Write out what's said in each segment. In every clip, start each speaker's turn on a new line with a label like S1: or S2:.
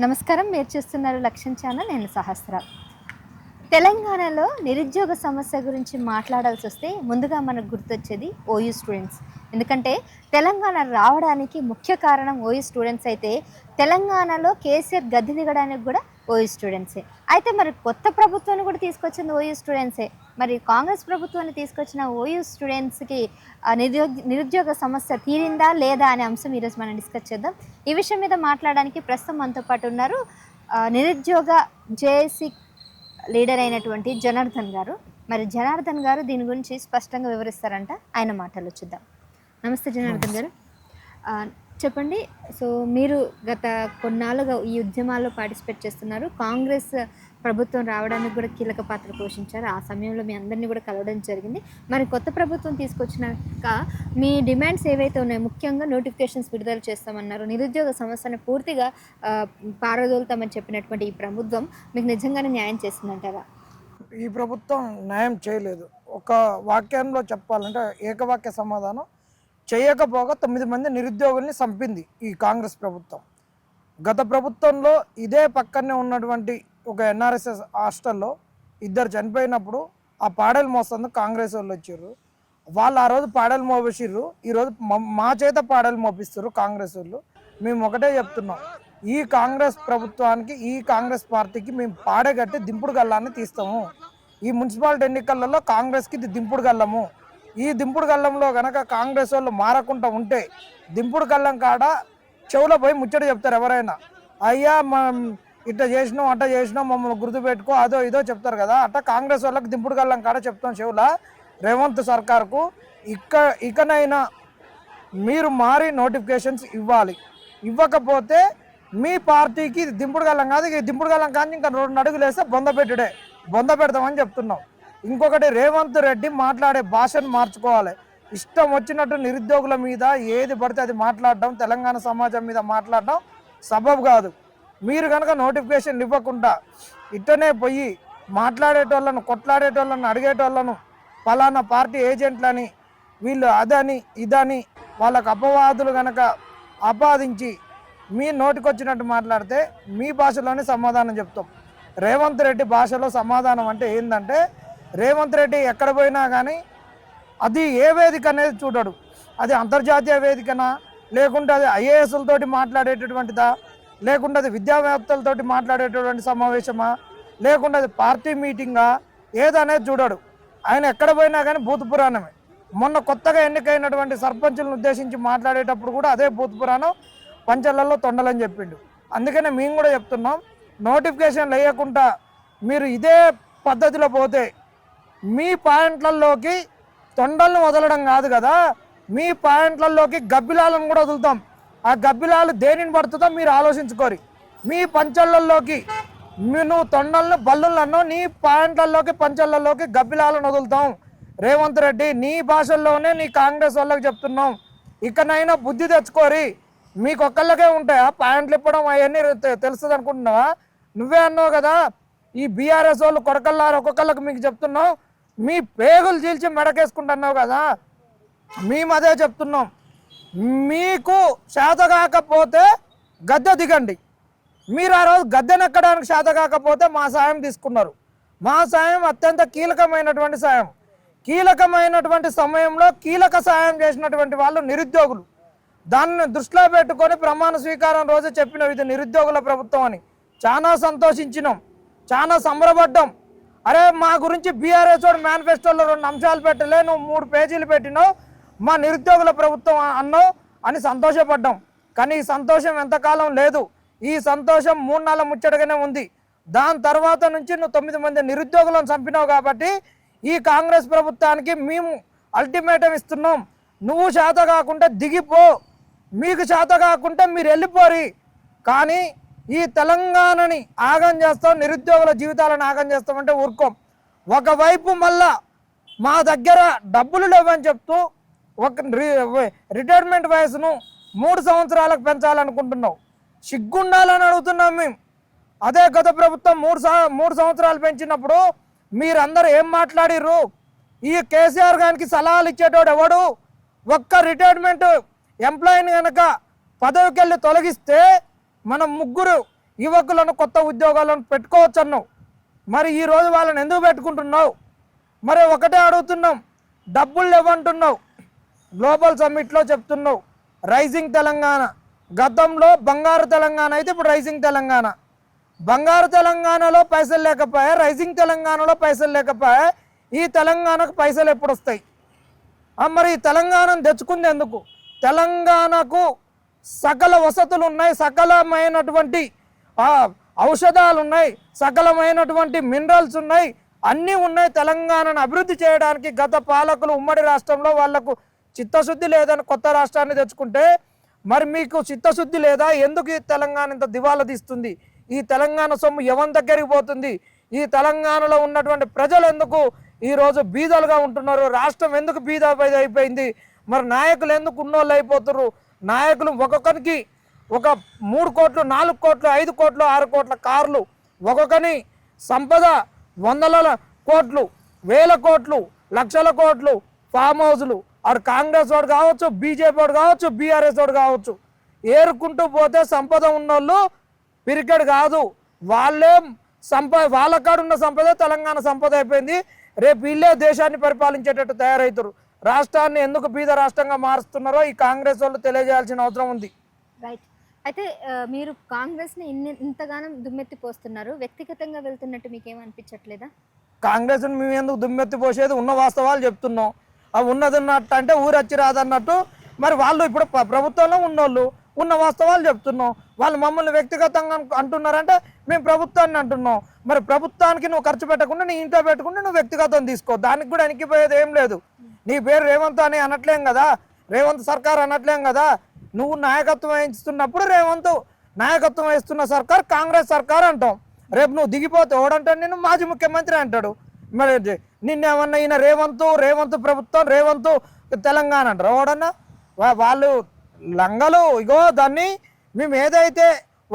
S1: నమస్కారం. మీరు చూస్తున్నారు లక్ష్యం ఛానల్. నేను సహస్ర. తెలంగాణలో నిరుద్యోగ సమస్య గురించి మాట్లాడాల్సొస్తే ముందుగా మనకు గుర్తొచ్చేది ఓయూ స్టూడెంట్స్. ఎందుకంటే తెలంగాణ రావడానికి ముఖ్య కారణం ఓయూ స్టూడెంట్స్ అయితే, తెలంగాణలో కేసీఆర్ గద్దె దిగడానికి కూడా ఓయూ స్టూడెంట్సే. అయితే మరి కొత్త ప్రభుత్వాన్ని కూడా తీసుకొచ్చింది ఓయూ స్టూడెంట్సే. మరి కాంగ్రెస్ ప్రభుత్వాన్ని తీసుకొచ్చిన ఓయూ స్టూడెంట్స్‌కి నిరుద్యోగ సమస్య తీరిందా లేదా అనే అంశం ఈరోజు మనం డిస్కస్ చేద్దాం. ఈ విషయం మీద మాట్లాడడానికి ప్రస్తుతం మనతో పాటు ఉన్నారు నిరుద్యోగ జేఏసీ లీడర్ అయినటువంటి జనార్దన్ గారు. మరి జనార్దన్ గారు దీని గురించి స్పష్టంగా వివరిస్తారంట. ఆయన మాటల్లో చూద్దాం. నమస్తే జనార్దన్ గారు. చెప్పండి. సో మీరు గత కొన్నాళ్ళుగా ఈ ఉద్యమాల్లో పార్టిసిపేట్ చేస్తున్నారు. కాంగ్రెస్ ప్రభుత్వం రావడానికి కూడా కీలక పాత్ర పోషించారు. ఆ సమయంలో మీ అందరినీ కూడా కలవడం జరిగింది. మరి కొత్త ప్రభుత్వం తీసుకొచ్చినాక మీ డిమాండ్స్ ఏవైతే ఉన్నాయో, ముఖ్యంగా నోటిఫికేషన్స్ విడుదల చేస్తామన్నారు, నిరుద్యోగ సమస్యను పూర్తిగా పారదోలుతామని చెప్పినటువంటి ఈ ప్రభుత్వం మీకు నిజంగానే న్యాయం చేసిందంటారా?
S2: ఈ ప్రభుత్వం న్యాయం చేయలేదు. ఒక వాక్యంలో చెప్పాలంటే ఏకవాక్య సమాధానం, చేయకపోగా 9 మంది నిరుద్యోగుల్ని చంపింది ఈ కాంగ్రెస్ ప్రభుత్వం. గత ప్రభుత్వంలో ఇదే పక్కనే ఉన్నటువంటి ఒక ఎన్ఆర్ఎస్ఎస్ హాస్టల్లో 2 చనిపోయినప్పుడు ఆ పాడేలు మోస్తుంది కాంగ్రెస్ వాళ్ళు వచ్చారు. వాళ్ళు ఆ రోజు పాడేలు మోపిసిర్రు, ఈరోజు మా చేత పాడేలు మోపిస్తారు కాంగ్రెస్ వాళ్ళు. మేము ఒకటే చెప్తున్నాం, ఈ కాంగ్రెస్ ప్రభుత్వానికి, ఈ కాంగ్రెస్ పార్టీకి మేము పాడేగట్టి దింపుడు గల్లాన్ని తీస్తాము. ఈ మున్సిపాలిటీ ఎన్నికలలో కాంగ్రెస్కి ఇది దింపుడు గల్లము. ఈ దింపుడు గల్లంలో కనుక కాంగ్రెస్ వాళ్ళు మారకుండా ఉంటే, దింపుడు గల్లం కాడ చెవులో పోయి ముచ్చట చెప్తారు ఎవరైనా. అయ్యా ఇట్లా చేసినాం, అట్లా చేసినాం, మమ్మల్ని గుర్తుపెట్టుకో, అదో ఇదో చెప్తారు కదా. అట్లా కాంగ్రెస్ వాళ్ళకి దింపుడు గల్లం కాడ చెప్తాం చెవుల. రేవంత్ సర్కార్కు ఇకనైనా మీరు మారి నోటిఫికేషన్స్ ఇవ్వాలి. ఇవ్వకపోతే మీ పార్టీకి దింపుడు గల్లం కాదు, ఇక దింపుడు గల్లం కానీ ఇంకా 2 అడుగులు వేస్తే బొంద పెడతామని చెప్తున్నాం. ఇంకొకటి, రేవంత్ రెడ్డి మాట్లాడే భాషను మార్చుకోవాలి. ఇష్టం వచ్చినట్టు నిరుద్యోగుల మీద ఏది పడితే అది మాట్లాడడం, తెలంగాణ సమాజం మీద మాట్లాడడం సబబు కాదు. మీరు కనుక నోటిఫికేషన్ ఇవ్వకుండా ఇట్టనే పోయి మాట్లాడేటోళ్ళను, కొట్లాడేటోళ్ళను, అడిగేటోళ్ళను ఫలానా పార్టీ ఏజెంట్లని, వీళ్ళు అదని ఇదని వాళ్ళకు అపవాదులు కనుక ఆపాదించి మీ నోటికొచ్చినట్టు మాట్లాడితే మీ భాషలోనే సమాధానం చెప్తాం. రేవంత్ రెడ్డి భాషలో సమాధానం అంటే ఏంటంటే, రేవంత్ రెడ్డి ఎక్కడ పోయినా కానీ అది ఏ వేదిక అనేది చూడడు. అది అంతర్జాతీయ వేదికనా, లేకుంటే అది ఐఏఎస్లతోటి మాట్లాడేటటువంటిదా, లేకుంటే అది విద్యావేత్తలతోటి మాట్లాడేటటువంటి సమావేశమా, లేకుంటే అది పార్టీ మీటింగా, ఏదనేది చూడడు. ఆయన ఎక్కడ పోయినా కానీ భూత పురాణమే. మొన్న కొత్తగా ఎన్నికైనటువంటి సర్పంచులను ఉద్దేశించి మాట్లాడేటప్పుడు కూడా అదే భూత పురాణం, పంచలలో తొండలని చెప్పిండు. అందుకనే మేము కూడా చెప్తున్నాం, నోటిఫికేషన్ వేయకుండా మీరు ఇదే పద్ధతిలో పోతే మీ పాయింట్లలోకి తొండలను వదలడం కాదు కదా, మీ పాయింట్లలోకి గబ్బిలాలను కూడా వదులుతాం. ఆ గబ్బిలాలు దేనిని పడుతుందో మీరు ఆలోచించుకోరి. మీ పంచళ్ళల్లోకి నువ్వు తొండలను బల్లులను, నీ పాయింట్లలోకి పంచళ్ళలోకి గబ్బిలాలను వదులుతాం. రేవంత్ రెడ్డి, నీ భాషల్లోనే నీ కాంగ్రెస్ వాళ్ళకి చెప్తున్నాం, ఇకనైనా బుద్ధి తెచ్చుకోరి. మీకు ఒక్కళ్ళకే ఉంటాయా పాయింట్లు ఇప్పడం అవన్నీ తెలుస్తుంది అనుకుంటున్నావా? నువ్వే అన్నావు కదా, ఈ బీఆర్ఎస్ వాళ్ళు కొడకల్లారు ఒక్కొక్కళ్ళకి మీకు చెప్తున్నాం, మీ పేగులు చీల్చి మెడకేసుకుంటున్నావు కదా. మేము అదే చెప్తున్నాం, మీకు శాత కాకపోతే గద్దె దిగండి. మీరు ఆ రోజు గద్దెనెక్కడానికి శాత కాకపోతే మా సాయం తీసుకున్నారు. మా సాయం అత్యంత కీలకమైనటువంటి సాయం. కీలకమైనటువంటి సమయంలో కీలక సాయం చేసినటువంటి వాళ్ళు నిరుద్యోగులు. దాన్ని దృష్టిలో పెట్టుకొని ప్రమాణ స్వీకారం రోజు చెప్పిన ఇది నిరుద్యోగుల ప్రభుత్వం అని చాలా సంతోషించినాం, చాలా సంబరపడ్డాం. అరే, మా గురించి బీఆర్ఎస్ వాడు మేనిఫెస్టోలో 2 అంశాలు పెట్టలే, నువ్వు 3 పేజీలు పెట్టినావు, మా నిరుద్యోగుల ప్రభుత్వం అన్నావు అని సంతోషపడ్డాం. కానీ ఈ సంతోషం ఎంతకాలం లేదు. ఈ సంతోషం 3 నెలల ముచ్చటగానే ఉంది. దాని తర్వాత నుంచి నువ్వు 9 మంది నిరుద్యోగులను చంపినావు. కాబట్టి ఈ కాంగ్రెస్ ప్రభుత్వానికి మేము అల్టిమేటం ఇస్తున్నాం, నువ్వు శాత కాకుంటే దిగిపో, మీకు శాత కాకుంటే మీరు వెళ్ళిపోరి. కానీ ఈ తెలంగాణని ఆగం చేస్తాం, నిరుద్యోగుల జీవితాలను ఆగం చేస్తామంటే ఊరుకోం. ఒకవైపు మళ్ళా మా దగ్గర డబ్బులు లేవని చెప్తూ ఒక రిటైర్మెంట్ వయసును 3 సంవత్సరాలకు పెంచాలనుకుంటున్నావు. సిగ్గుండాలని అడుగుతున్నాం మేము. అదే గత ప్రభుత్వం 3 సంవత్సరాలు పెంచినప్పుడు మీరందరూ ఏం మాట్లాడిర్రు? ఈ కేసీఆర్ గారికి సలహాలు ఇచ్చేటోడు ఎవడు? ఒక్క రిటైర్మెంట్ ఎంప్లాయీని కనుక పదవికి వెళ్ళి తొలగిస్తే మనం 3 యువకులను కొత్త ఉద్యోగాలను పెట్టుకోవచ్చు అన్నావు. మరి ఈరోజు వాళ్ళని ఎందుకు పెట్టుకుంటున్నావు? మరి ఒకటే అడుగుతున్నాం, డబ్బులు లేవంటున్నావు. గ్లోబల్ సమ్మిట్లో చెప్తున్నావు రైజింగ్ తెలంగాణ. గతంలో బంగారు తెలంగాణ అయితే ఇప్పుడు రైజింగ్ తెలంగాణ. బంగారు తెలంగాణలో పైసలు లేకపోయా, రైజింగ్ తెలంగాణలో పైసలు లేకపోయా, ఈ తెలంగాణకు పైసలు ఎప్పుడు వస్తాయి? మరి ఈ తెలంగాణను తెచ్చుకుంది ఎందుకు? తెలంగాణకు సకల వసతులు ఉన్నాయి, సకలమైనటువంటి ఔషధాలు ఉన్నాయి, సకలమైనటువంటి మినరల్స్ ఉన్నాయి, అన్నీ ఉన్నాయి. తెలంగాణను అభివృద్ధి చేయడానికి గత పాలకులు ఉమ్మడి రాష్ట్రంలో వాళ్లకు చిత్తశుద్ధి లేదని కొత్త రాష్ట్రాన్ని తెచ్చుకుంటే, మరి మీకు చిత్తశుద్ధి లేదా? ఎందుకు ఈ తెలంగాణ ఇంత దివాలా తీస్తుంది? ఈ తెలంగాణ సొమ్ము ఎవరి దగ్గరికి పోతుంది? ఈ తెలంగాణలో ఉన్నటువంటి ప్రజలు ఎందుకు ఈరోజు బీదలుగా ఉంటున్నారు? రాష్ట్రం ఎందుకు బీద అయిపోయింది? మరి నాయకులు ఎందుకు ఉన్నోళ్ళు అయిపోతున్నారు? నాయకులు ఒక్కొక్కరికి ఒక 3 కోట్లు, 4 కోట్లు, 5 కోట్లు, 6 కోట్ల కార్లు, ఒక్కొక్కని సంపద వందల కోట్లు, వేల కోట్లు, లక్షల కోట్లు, ఫామ్ హౌజులు. ఆడు కాంగ్రెస్ వాడు కావచ్చు, బీజేపీ వాడు కావచ్చు, బీఆర్ఎస్ వాడు కావచ్చు, ఏరుకుంటూ పోతే సంపద ఉన్నోళ్ళు పిరికెడు కాదు. వాళ్ళే వాళ్ళ కాడున్న సంపద తెలంగాణ సంపద అయిపోయింది. రేపు వీళ్ళే దేశాన్ని పరిపాలించేటట్టు తయారవుతారు. రాష్ట్రాన్ని ఎందుకు బీద రాష్ట్రంగా మారుస్తున్నారో ఈ కాంగ్రెస్ వాళ్ళు తెలియజేయాల్సిన అవసరం ఉంది.
S1: రైట్. అయితే మీరు కాంగ్రెస్ని ఇంతగానం దుమ్మెత్తి పోస్తున్నారు, వ్యక్తిగతంగా వెళ్తున్నట్టు మీకేమనిపించట్లేదా?
S2: కాంగ్రెస్ని మేము ఎందుకు దుమ్మెత్తి పోసేది? ఉన్న వాస్తవాలు చెప్తున్నాం. అవి ఉన్నది ఉన్నట్టు అంటే ఊరొచ్చి రాదన్నట్టు. మరి వాళ్ళు ఇప్పుడు ప్రభుత్వంలో ఉన్నోళ్ళు ఉన్న వాస్తవాలు చెప్తున్నాం. వాళ్ళు మమ్మల్ని వ్యక్తిగతంగా అంటున్నారంటే మేము ప్రభుత్వాన్ని అంటున్నాం. మరి ప్రభుత్వానికి నువ్వు ఖర్చు పెట్టకుండా నీ ఇంట్లో పెట్టుకుంటే నువ్వు వ్యక్తిగతం తీసుకో, దానికి కూడా వెనక్కిపోయేది ఏం లేదు. నీ పేరు రేవంత్ అని అనట్లేం కదా, రేవంత్ సర్కార్ అనట్లేం కదా. నువ్వు నాయకత్వం వహిస్తున్నప్పుడు రేవంత్ నాయకత్వం వహిస్తున్న సర్కార్ కాంగ్రెస్ సర్కార్ అంటాం. రేపు నువ్వు దిగిపోతే ఓడంటాడు, నేను మాజీ ముఖ్యమంత్రి అంటాడు. మరి నిన్నేమన్నా ఈయన రేవంత్ ప్రభుత్వం, రేవంత్ తెలంగాణ అంటారు ఓడన్నా? వాళ్ళు లంగలు. ఇగో దాన్ని మేము ఏదైతే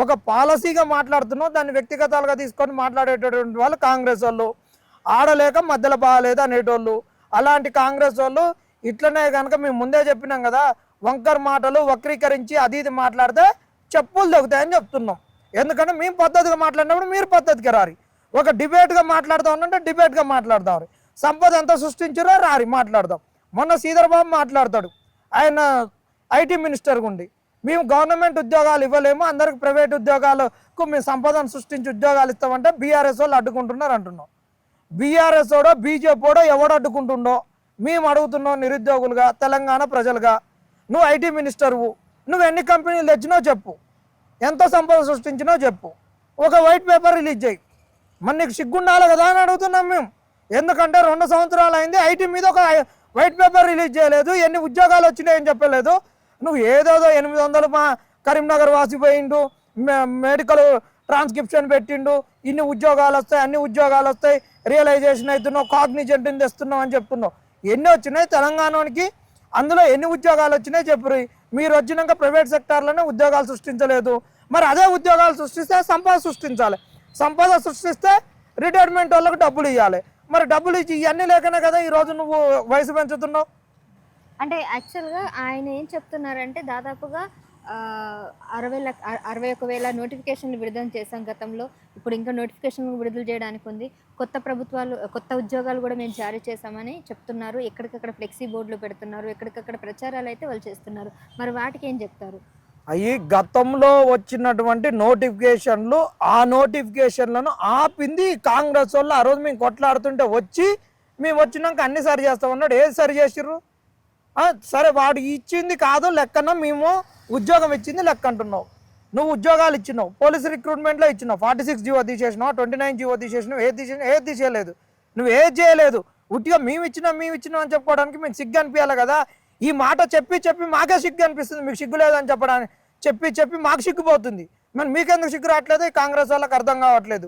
S2: ఒక పాలసీగా మాట్లాడుతున్నాం దాన్ని వ్యక్తిగతాలుగా తీసుకొని మాట్లాడేటటువంటి వాళ్ళు కాంగ్రెస్ వాళ్ళు. ఆడలేక మధ్యలో బాగాలేదు అనేటోళ్ళు. అలాంటి కాంగ్రెస్ వాళ్ళు ఇట్లనే కనుక మేము ముందే చెప్పినాం కదా, వంకర్ మాటలు వక్రీకరించి అది ఇది మాట్లాడితే చెప్పులు తగ్గుతాయని చెప్తున్నాం. ఎందుకంటే మేము పద్ధతిగా మాట్లాడినప్పుడు మీరు పద్ధతిగా రారి. ఒక డిబేట్గా మాట్లాడుతూ ఉన్నంటే డిబేట్గా మాట్లాడదాం. సంపద ఎంత సృష్టించారో రారి మాట్లాడదాం. మొన్న శ్రీధర్ బాబు మాట్లాడతాడు, ఆయన ఐటీ మినిస్టర్గా ఉండి మేము గవర్నమెంట్ ఉద్యోగాలు ఇవ్వలేము, అందరికి ప్రైవేట్ ఉద్యోగాలకు మేము సంపదను సృష్టించి ఉద్యోగాలు ఇస్తామంటే బీఆర్ఎస్ వాళ్ళు అడ్డుకుంటున్నారు అంటున్నాం. బీఆర్ఎస్ ఓడో బీజేపీడో ఎవడు అడ్డుకుంటుండో మేము అడుగుతున్నాం. నిరుద్యోగులుగా తెలంగాణ ప్రజలుగా నువ్వు ఐటీ మినిస్టర్వు, నువ్వు ఎన్ని కంపెనీలు తెచ్చినో చెప్పు, ఎంత సంపద సృష్టించినో చెప్పు, ఒక వైట్ పేపర్ రిలీజ్ చేయి. మరి నీకు సిగ్గుండాలి కదా అని అడుగుతున్నాం మేము. ఎందుకంటే 2 సంవత్సరాలు అయింది ఐటీ మీద ఒక వైట్ పేపర్ రిలీజ్ చేయలేదు, ఎన్ని ఉద్యోగాలు వచ్చినాయని చెప్పలేదు. నువ్వు ఏదోదో 800 మా కరీంనగర్ వాసిపోయిండు, మెడికల్ ట్రాన్స్క్రిప్షన్ పెట్టిండు, ఇన్ని ఉద్యోగాలు వస్తాయి, అన్ని ఉద్యోగాలు వస్తాయి, రియలైజేషన్ అవుతున్నావు, కాగ్నిజెంట్ తెస్తున్నావు అని చెప్తున్నావు. ఎన్ని వచ్చినాయి తెలంగాణకి? అందులో ఎన్ని ఉద్యోగాలు వచ్చినాయి చెప్పరు. మీరు వచ్చినాక ప్రైవేట్ సెక్టార్లోనే ఉద్యోగాలు సృష్టించలేదు. మరి అదే ఉద్యోగాలు సృష్టిస్తే సంపద సృష్టించాలి, సంపద సృష్టిస్తే రిటైర్మెంట్ వాళ్ళకి డబ్బులు ఇవ్వాలి. మరి డబ్బులు ఇచ్చి ఇవన్నీ లేకనే కదా ఈరోజు నువ్వు వయసు పెంచుతున్నావు.
S1: అంటే యాక్చువల్గా ఆయన ఏం చెప్తున్నారంటే దాదాపుగా 61,000 నోటిఫికేషన్లు విడుదల చేశాం గతంలో, ఇప్పుడు ఇంకా నోటిఫికేషన్లు విడుదల చేయడానికి ఉంది, కొత్త ఉద్యోగాలు కూడా మేము జారీ చేశామని చెప్తున్నారు. ఎక్కడికక్కడ ఫ్లెక్సీ బోర్డులు పెడుతున్నారు, ఎక్కడికక్కడ ప్రచారాలు అయితే వాళ్ళు చేస్తున్నారు. మరి వాటికి ఏం చెప్తారు?
S2: అవి గతంలో వచ్చినటువంటి నోటిఫికేషన్లు, ఆ నోటిఫికేషన్లను ఆపింది కాంగ్రెస్ వాళ్ళు. ఆ రోజు మేము కొట్లాడుతుంటే మేము వచ్చినాక అన్ని సరి చేస్తామన్నాడు. ఏది సరి చేసిర్రు? సరే వాడు ఇచ్చింది కాదు లెక్కన, మేము ఉద్యోగం ఇచ్చింది లెక్క అంటున్నావు. నువ్వు ఉద్యోగాలు ఇచ్చినావు, పోలీస్ రిక్రూట్మెంట్లో ఇచ్చినావు, 46 జీవో తీసేసినావు, 29 జీవో తీసేసినావు, ఏది తీసేయలేదు. నువ్వు ఏది చేయలేదు. ఉట్టిగా మేము ఇచ్చినాం అని చెప్పుకోవడానికి మీకు సిగ్గు అనిపించాలి కదా. ఈ మాట చెప్పి మాకే సిగ్గు అనిపిస్తుంది, మీకు సిగ్గు లేదని చెప్పడానికి చెప్పి మాకు సిగ్గుపోతుంది. మరి మీకెందుకు సిగ్గు రావట్లేదు? ఈ కాంగ్రెస్ వాళ్ళకి అర్థం కావట్లేదు.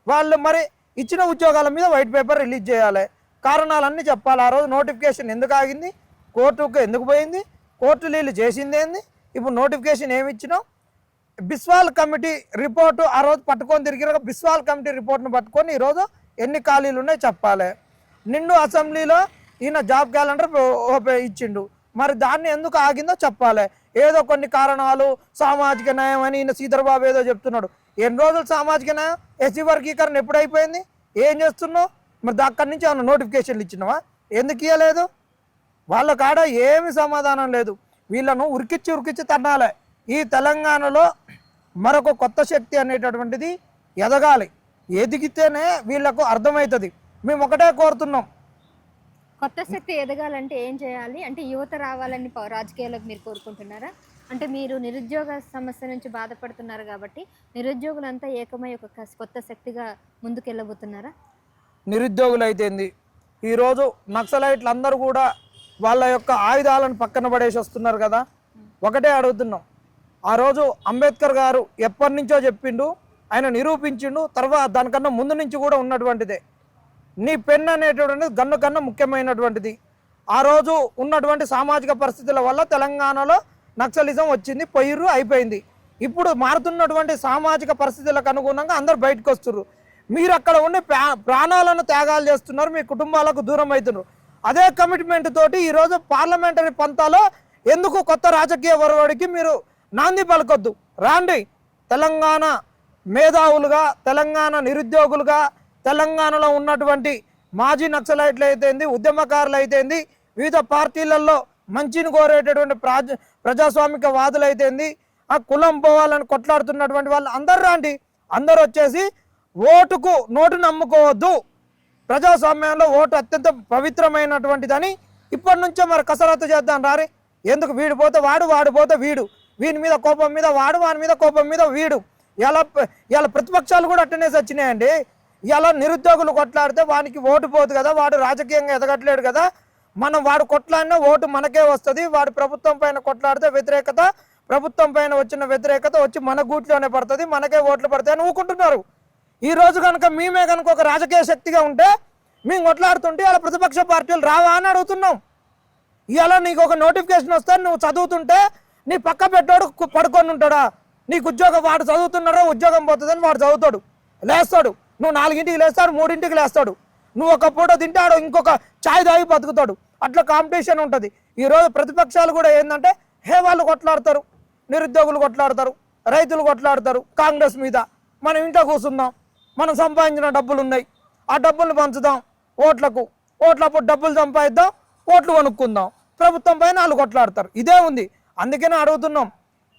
S2: వాళ్ళు మరి ఇచ్చిన ఉద్యోగాల మీద వైట్ పేపర్ రిలీజ్ చేయాలి, కారణాలన్నీ చెప్పాలి. ఆ రోజు నోటిఫికేషన్ ఎందుకు ఆగింది, కోర్టుకు ఎందుకు పోయింది, కోర్టు లీలు చేసింది ఏంది, ఇప్పుడు నోటిఫికేషన్ ఏమి ఇచ్చినావు? బిస్వాల్ కమిటీ రిపోర్టు ఆ రోజు పట్టుకొని తిరిగిన బిస్వాల్ కమిటీ రిపోర్ట్ను పట్టుకొని ఈరోజు ఎన్ని ఖాళీలు ఉన్నాయో చెప్పాలి. నిండు అసెంబ్లీలో ఈయన జాబ్ క్యాలెండర్ ఇచ్చిండు, మరి దాన్ని ఎందుకు ఆగిందో చెప్పాలి. ఏదో కొన్ని కారణాలు, సామాజిక న్యాయం అని ఈయన శ్రీధర్ బాబు ఏదో చెప్తున్నాడు. ఎన్ని రోజులు సామాజిక న్యాయం ఎస్సీ వర్గీకరణ ఎప్పుడు అయిపోయింది? ఏం చేస్తున్నావు? మరి అక్కడి నుంచి ఏమైనా నోటిఫికేషన్లు ఇచ్చినావా? ఎందుకు ఇవ్వలేదు? వాళ్ళ కాడ ఏమి సమాధానం లేదు. వీళ్ళను ఉరికిచ్చి తన్నాలి. ఈ తెలంగాణలో మరొక కొత్త శక్తి అనేటటువంటిది ఎదగాలి. ఎదిగితేనే వీళ్ళకు అర్థమవుతుంది. మేము ఒకటే కోరుతున్నాం,
S1: కొత్త శక్తి ఎదగాలంటే ఏం చేయాలి? అంటే యువత రావాలని రాజకీయాలకు మీరు కోరుకుంటున్నారా? అంటే మీరు నిరుద్యోగ సమస్య నుంచి బాధపడుతున్నారు కాబట్టి నిరుద్యోగులంతా ఏకమై ఒక కొత్త శక్తిగా ముందుకెళ్ళబోతున్నారా?
S2: నిరుద్యోగులు అయితేంది, ఈరోజు నక్సలైట్లు అందరూ కూడా వాళ్ళ యొక్క ఆయుధాలను పక్కన పడేసి వస్తున్నారు కదా. ఒకటే అడుగుతున్నాం, ఆ రోజు అంబేద్కర్ గారు ఎప్పటి నుంచో చెప్పిండు, ఆయన నిరూపించిండు. తర్వాత దానికన్నా ముందు నుంచి కూడా ఉన్నటువంటిదే. నీ పెన్ అనేటువంటిది గన్ను కన్నా ముఖ్యమైనటువంటిది. ఆ రోజు ఉన్నటువంటి సామాజిక పరిస్థితుల వల్ల తెలంగాణలో నక్సలిజం వచ్చింది, పొయ్యిర్రు, అయిపోయింది. ఇప్పుడు మారుతున్నటువంటి సామాజిక పరిస్థితులకు అనుగుణంగా అందరు బయటకు వస్తున్నారు. మీరు అక్కడ ఉండి ప్రాణాలను త్యాగాలు చేస్తున్నారు, మీ కుటుంబాలకు దూరం అవుతున్నారు. అదే కమిట్మెంట్ తోటి ఈరోజు పార్లమెంటరీ పంతాలో ఎందుకు కొత్త రాజకీయ ఒరవడికి మీరు నాంది పలకొద్దు? రాండి, తెలంగాణ మేధావులుగా, తెలంగాణ నిరుద్యోగులుగా, తెలంగాణలో ఉన్నటువంటి మాజీ నక్సలైట్లు అయితేంది, ఉద్యమకారులు అయితేంది, వివిధ పార్టీలలో మంచిని కోరేటటువంటి ప్రజాస్వామిక వాదులు అయితేంది, ఆ కులం పోవాలని కొట్లాడుతున్నటువంటి వాళ్ళు అందరు రాండి. అందరూ వచ్చేసి నోటు నమ్ముకోవద్దు. ప్రజాస్వామ్యంలో ఓటు అత్యంత పవిత్రమైనటువంటిదని ఇప్పటి నుంచో మరి కసరత్తు చేద్దాం రారి. ఎందుకు వీడు పోతే వాడు, వాడు పోతే వీడు, వీని మీద కోపం మీద వాడు, వాని మీద కోపం మీద వీడు. ఇలా ప్రతిపక్షాలు కూడా అటెండెన్స్ వచ్చినాయండి. ఇలా నిరుద్యోగులు కొట్లాడితే వానికి ఓటు పోదు కదా, వాడు రాజకీయంగా ఎదగట్లేడు కదా. మనం వాడు కొట్లాడినా ఓటు మనకే వస్తుంది. వాడు ప్రభుత్వం పైన కొట్లాడితే వ్యతిరేకత, ప్రభుత్వం పైన వచ్చిన వ్యతిరేకత వచ్చి మన గూట్లోనే పడుతుంది, మనకే ఓట్లు పడతాయి అని ఊకుంటున్నారు. ఈ రోజు కనుక మేమే కనుక ఒక రాజకీయ శక్తిగా ఉంటే మేము కొట్లాడుతుంటే ఇలా ప్రతిపక్ష పార్టీలు రావా అని అడుగుతున్నాం. ఇలా నీకు ఒక నోటిఫికేషన్ వస్తే నువ్వు చదువుతుంటే నీ పక్క పెట్టాడు పడుకొని ఉంటాడా? నీకు ఉద్యోగం, వాడు చదువుతున్నాడో ఉద్యోగం పోతుందని వాడు చదువుతాడు, లేస్తాడు. నువ్వు 4ంటికి లేస్తాడు, 3ంటికి లేస్తాడు. నువ్వు ఒక పూట తింటాడు, ఇంకొక ఛాయ్ తాగి బతుకుతాడు. అట్లా కాంపిటీషన్ ఉంటుంది. ఈరోజు ప్రతిపక్షాలు కూడా ఏంటంటే వాళ్ళు కొట్లాడతారు, నిరుద్యోగులు కొట్లాడతారు, రైతులు కొట్లాడతారు కాంగ్రెస్ మీద. మనం ఇంట్లో కూర్చుందాం, మనం సంపాదించిన డబ్బులు ఉన్నాయి, ఆ డబ్బులు పంచుదాం ఓట్లప్పుడు డబ్బులు సంపాదిద్దాం, ఓట్లు కొనుక్కుందాం. ప్రభుత్వం పైన వాళ్ళు కొట్లాడతారు. ఇదే ఉంది. అందుకనే అడుగుతున్నాం,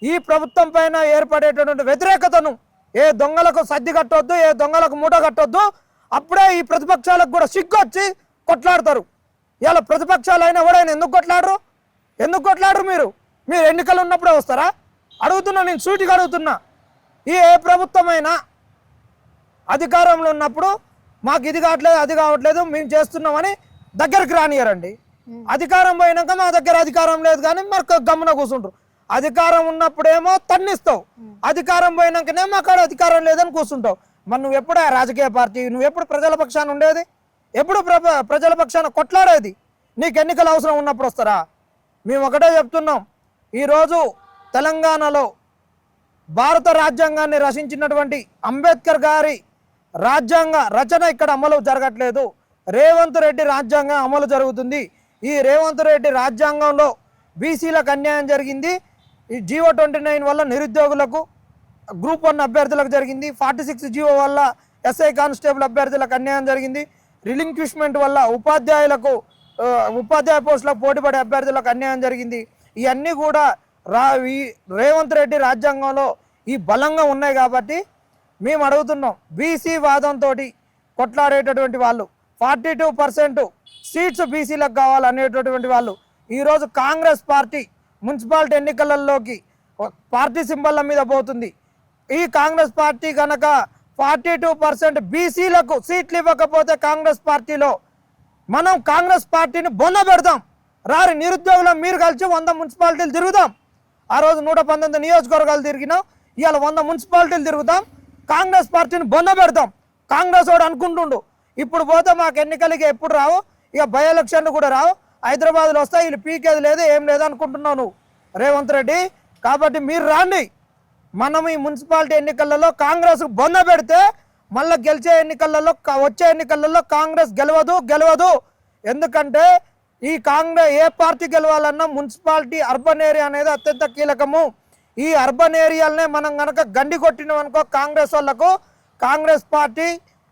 S2: ఈ ప్రభుత్వం పైన ఏర్పడేటటువంటి వ్యతిరేకతను ఏ దొంగలకు సర్ది కట్టొద్దు, ఏ దొంగలకు మూట కట్టొద్దు. అప్పుడే ఈ ప్రతిపక్షాలకు కూడా సిగ్గొచ్చి కొట్లాడతారు. ఇలా ప్రతిపక్షాలు అయినా ఎవడైనా ఎందుకు కొట్లాడరు? మీరు ఎన్నికలు ఉన్నప్పుడే వస్తారా? అడుగుతున్నా, నేను సూటిగా అడుగుతున్నా. ఏ ప్రభుత్వమైనా అధికారంలో ఉన్నప్పుడు మాకు ఇది కావట్లేదు, అది కావట్లేదు, మేము చేస్తున్నామని దగ్గరికి రానియరండి. అధికారం పోయినాక మా దగ్గర అధికారం లేదు కానీ మరి గమ్మున కూర్చుంటారు. అధికారం ఉన్నప్పుడేమో తన్నిస్తావు, అధికారం పోయినాకనే మాకు అధికారం లేదని కూర్చుంటావు. మరి నువ్వు ఎప్పుడు ఆ రాజకీయ పార్టీ, నువ్వు ఎప్పుడు ప్రజల పక్షాన ఉండేది, ఎప్పుడు ప్రజల పక్షాన కొట్లాడేది? నీకు ఎన్నికలు అవసరం ఉన్నప్పుడు వస్తారా? మేము ఒకటే చెప్తున్నాం, ఈరోజు తెలంగాణలో భారత రాజ్యాంగాన్ని రచించినటువంటి అంబేద్కర్ గారి రాజ్యాంగ రచన ఇక్కడ అమలు జరగట్లేదు. రేవంత్ రెడ్డి రాజ్యాంగం అమలు జరుగుతుంది. ఈ రేవంత్ రెడ్డి రాజ్యాంగంలో బీసీలకు అన్యాయం జరిగింది. ఈ జీవో 29 వల్ల నిరుద్యోగులకు, గ్రూప్ 1 అభ్యర్థులకు జరిగింది. 46 జీవో వల్ల ఎస్ఐ కానిస్టేబుల్ అభ్యర్థులకు అన్యాయం జరిగింది. రిలింక్విష్మెంట్ వల్ల ఉపాధ్యాయ పోస్టులకు పోటీపడే అభ్యర్థులకు అన్యాయం జరిగింది. ఇవన్నీ కూడా ఈ రేవంత్ రెడ్డి రాజ్యాంగంలో ఈ బలంగా ఉన్నాయి. కాబట్టి మేము అడుగుతున్నాం, బీసీ వాదంతో కొట్లాడేటటువంటి వాళ్ళు, 42% సీట్స్ బీసీలకు కావాలనేటటువంటి వాళ్ళు ఈరోజు కాంగ్రెస్ పార్టీ మున్సిపాలిటీ ఎన్నికలలోకి పార్టీ సింబల్ల మీద పోతుంది. ఈ కాంగ్రెస్ పార్టీ కనుక 42% బీసీలకు సీట్లు ఇవ్వకపోతే కాంగ్రెస్ పార్టీలో మనం కాంగ్రెస్ పార్టీని బొన్న పెడతాం. రారి నిరుద్యోగులం మీరు కలిసి 100 మున్సిపాలిటీలు తిరుగుదాం. ఆ రోజు 119 నియోజకవర్గాలు తిరిగినాం, ఇవాళ 100 మున్సిపాలిటీలు తిరుగుతాం. కాంగ్రెస్ పార్టీని బొన్న పెడతాం. కాంగ్రెస్ వాడు అనుకుంటుండు ఇప్పుడు పోతే మాకు ఎన్నికలకి ఎప్పుడు రావు, ఇక బై ఎలక్షన్లు కూడా రావు, హైదరాబాద్లో వస్తాయి, వీళ్ళు పీకేది లేదు, ఏం లేదు అనుకుంటున్నావు నువ్వు రేవంత్ రెడ్డి. కాబట్టి మీరు రాండి, మనం ఈ మున్సిపాలిటీ ఎన్నికలలో కాంగ్రెస్ బొన్న పెడితే మళ్ళీ వచ్చే ఎన్నికలలో కాంగ్రెస్ గెలవదు. ఎందుకంటే ఈ కాంగ్రెస్ ఏ పార్టీ గెలవాలన్నా మున్సిపాలిటీ అర్బన్ ఏరియా అనేది అత్యంత కీలకము. ఈ అర్బన్ ఏరియాలనే మనం కనుక గండి కొట్టినాం అనుకో కాంగ్రెస్ వాళ్ళకు, కాంగ్రెస్ పార్టీ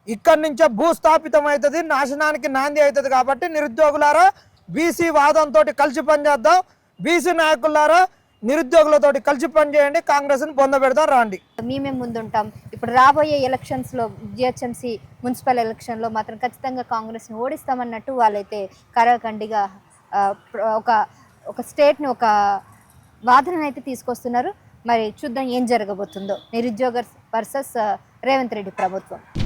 S2: ఇక్కడి నుంచే భూస్థాపితం అవుతుంది, నాశనానికి నాంది అవుతుంది. కాబట్టి నిరుద్యోగులారా బీసీ వాదంతో కలిసి పనిచేద్దాం, బీసీ నాయకులారా నిరుద్యోగులతోటి కలిసి పనిచేయండి, కాంగ్రెస్ని పొందబెడదాం రండి.
S1: మేమే ముందుంటాం. ఇప్పుడు రాబోయే ఎలక్షన్స్లో జిహెచ్ఎంసీ మున్సిపల్ ఎలక్షన్లో మాత్రం ఖచ్చితంగా కాంగ్రెస్ని ఓడిస్తామన్నట్టు వాళ్ళైతే కరాఖండిగా ఒక ఒక స్టేట్ని ఒక వాదనను అయితే తీసుకొస్తున్నారు. మరి చూద్దాం ఏం జరగబోతుందో నిరుద్యోగ వర్సెస్ రేవంత్ రెడ్డి ప్రభుత్వం.